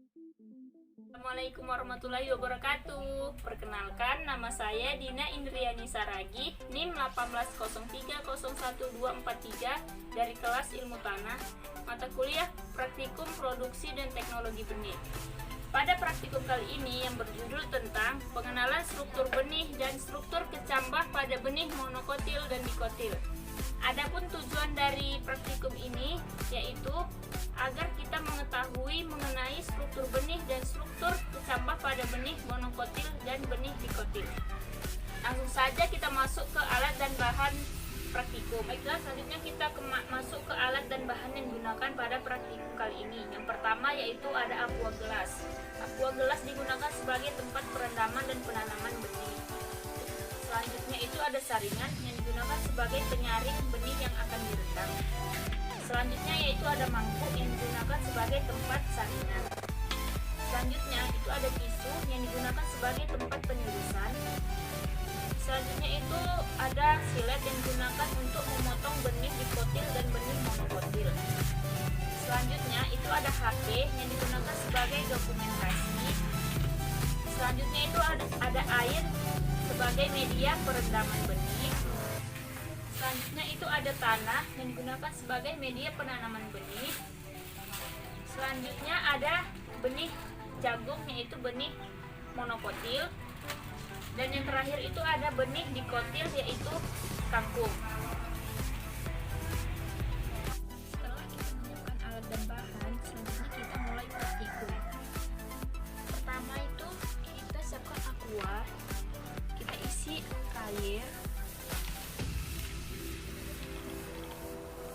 Assalamualaikum warahmatullahi wabarakatuh. Perkenalkan, nama saya Dina Indriani Saragi, NIM 180301243 dari kelas Ilmu Tanah, mata kuliah Praktikum Produksi dan Teknologi Benih. Pada praktikum kali ini yang berjudul tentang pengenalan struktur benih dan struktur kecambah pada benih monokotil dan dikotil. Adapun tujuan dari praktikum ini yaitu agar kita mengetahui mengenai struktur benih dan struktur kecambah pada benih monokotil dan benih dikotil. Langsung saja kita masuk ke alat dan bahan praktikum. Baiklah, selanjutnya kita masuk ke alat dan bahan yang digunakan pada praktikum kali ini. Yang pertama yaitu ada aqua gelas. Aqua gelas digunakan sebagai tempat perendaman dan penanaman benih. Selanjutnya itu ada saringan yang digunakan sebagai penyaring benih yang akan direndam. Selanjutnya yaitu ada mangkuk yang digunakan sebagai tempat saringan. Selanjutnya itu ada tisu yang digunakan sebagai tempat penirusan. Selanjutnya itu ada silet yang digunakan untuk memotong benih dikotil dan benih monokotil. Selanjutnya itu ada HP yang digunakan sebagai dokumentasi. Selanjutnya itu ada air sebagai media perendaman benih. Selanjutnya itu ada tanah yang digunakan sebagai media penanaman benih. Selanjutnya ada benih jagung yaitu benih monokotil. Dan yang terakhir itu ada benih dikotil yaitu kangkung. Setelah kita menyiapkan alat dan bahan, selanjutnya kita mulai praktikum. Pertama itu kita siapkan aqua. Kita isi air.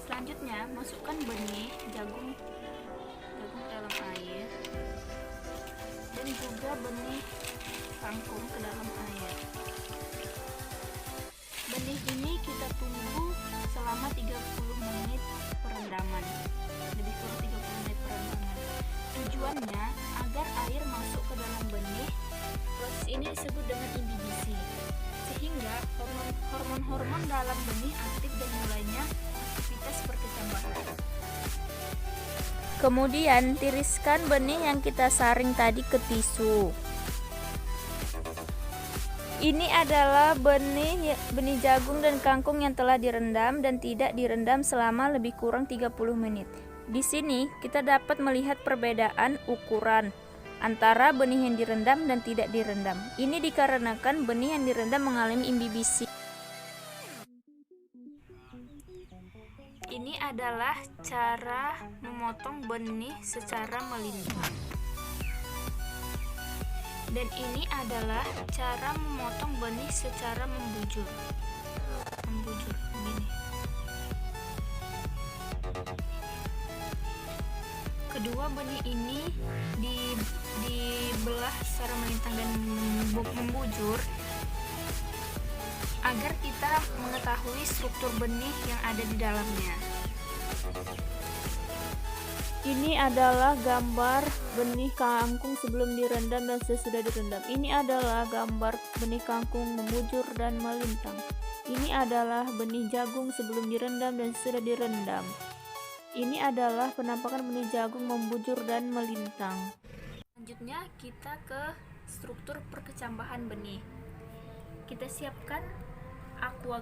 Selanjutnya masukkan benih jagung ke dalam air dan juga benih kangkung ke dalam air. Benih ini kita tunggu selama 30 menit perendaman, lebih kurang 30 menit perendaman. Tujuannya agar air masuk ke dalam benih. Proses ini disebut dengan imbibisi, sehingga hormon-hormon dalam benih aktif dan mulainya aktivitas perkecambahan. Kemudian tiriskan benih yang kita saring tadi ke tisu. Ini adalah benih jagung dan kangkung yang telah direndam dan tidak direndam selama lebih kurang 30 menit. Di sini kita dapat melihat perbedaan ukuran antara benih yang direndam dan tidak direndam. Ini dikarenakan benih yang direndam mengalami imbibisi. Ini adalah cara memotong benih secara melintang. Dan ini adalah cara memotong benih secara membujur. Membujur begini. Kedua benih ini dibelah secara melintang dan membujur agar kita mengetahui struktur benih yang ada di dalamnya. Ini adalah gambar benih kangkung sebelum direndam dan sesudah direndam. Ini adalah gambar benih kangkung membujur dan melintang. Ini adalah benih jagung sebelum direndam dan sesudah direndam. Ini adalah penampakan benih jagung membujur dan melintang. Selanjutnya kita ke struktur perkecambahan benih. Kita siapkan aqua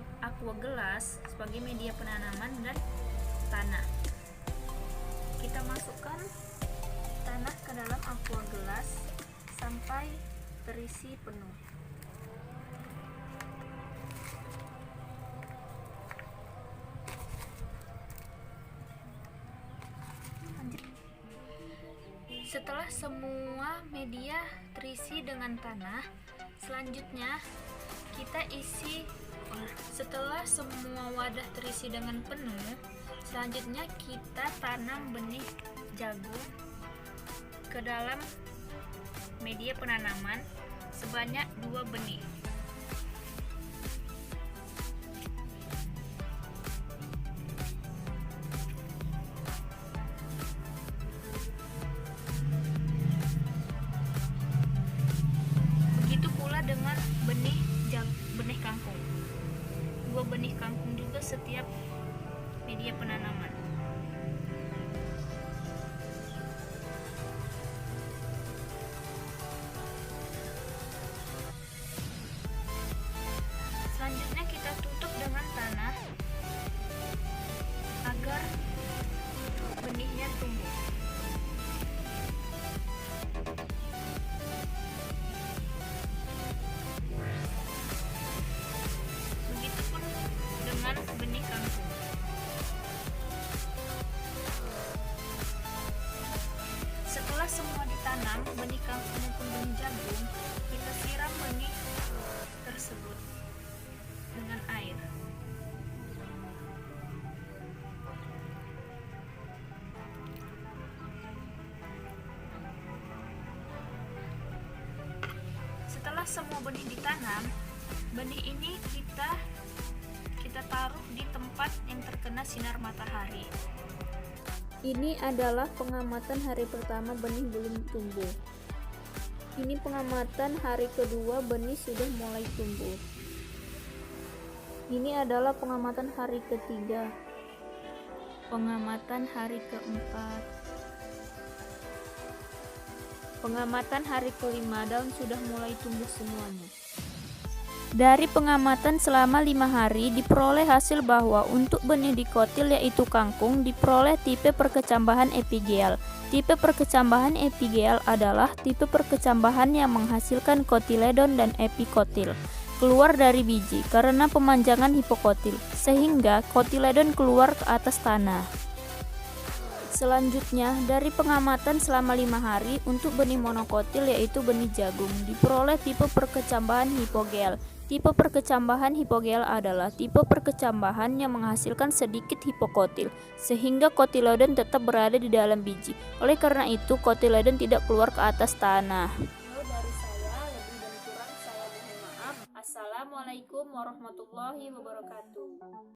gelas sebagai media penanaman dan tanah. Kita masukkan tanah ke dalam aqua gelas sampai terisi penuh. Setelah semua media terisi dengan tanah, selanjutnya kita isi. Setelah semua wadah terisi dengan penuh, selanjutnya kita tanam benih jagung ke dalam media penanaman sebanyak 2 benih. Begitu pula dengan benih kangkung. 2 benih kangkung juga setiap media penanaman. semua benih ditanam, benih ini kita taruh di tempat yang terkena sinar matahari. Ini adalah pengamatan hari pertama benih belum tumbuh. Ini pengamatan hari kedua benih sudah mulai tumbuh. Ini adalah pengamatan hari ketiga. Pengamatan hari keempat. Pengamatan hari kelima, daun sudah mulai tumbuh semuanya. Dari pengamatan selama 5 hari diperoleh hasil bahwa untuk benih dikotil yaitu kangkung diperoleh tipe perkecambahan epigel. Tipe perkecambahan epigel adalah tipe perkecambahan yang menghasilkan kotiledon dan epikotil keluar dari biji karena pemanjangan hipokotil, sehingga kotiledon keluar ke atas tanah. Selanjutnya, dari pengamatan selama 5 hari untuk benih monokotil yaitu benih jagung diperoleh tipe perkecambahan hipogel. Tipe perkecambahan hipogel adalah tipe perkecambahan yang menghasilkan sedikit hipokotil, sehingga kotiledon tetap berada di dalam biji. Oleh karena itu, kotiledon tidak keluar ke atas tanah. Dari saya, lebih dan kurang saya mohon maaf. Assalamualaikum warahmatullahi wabarakatuh.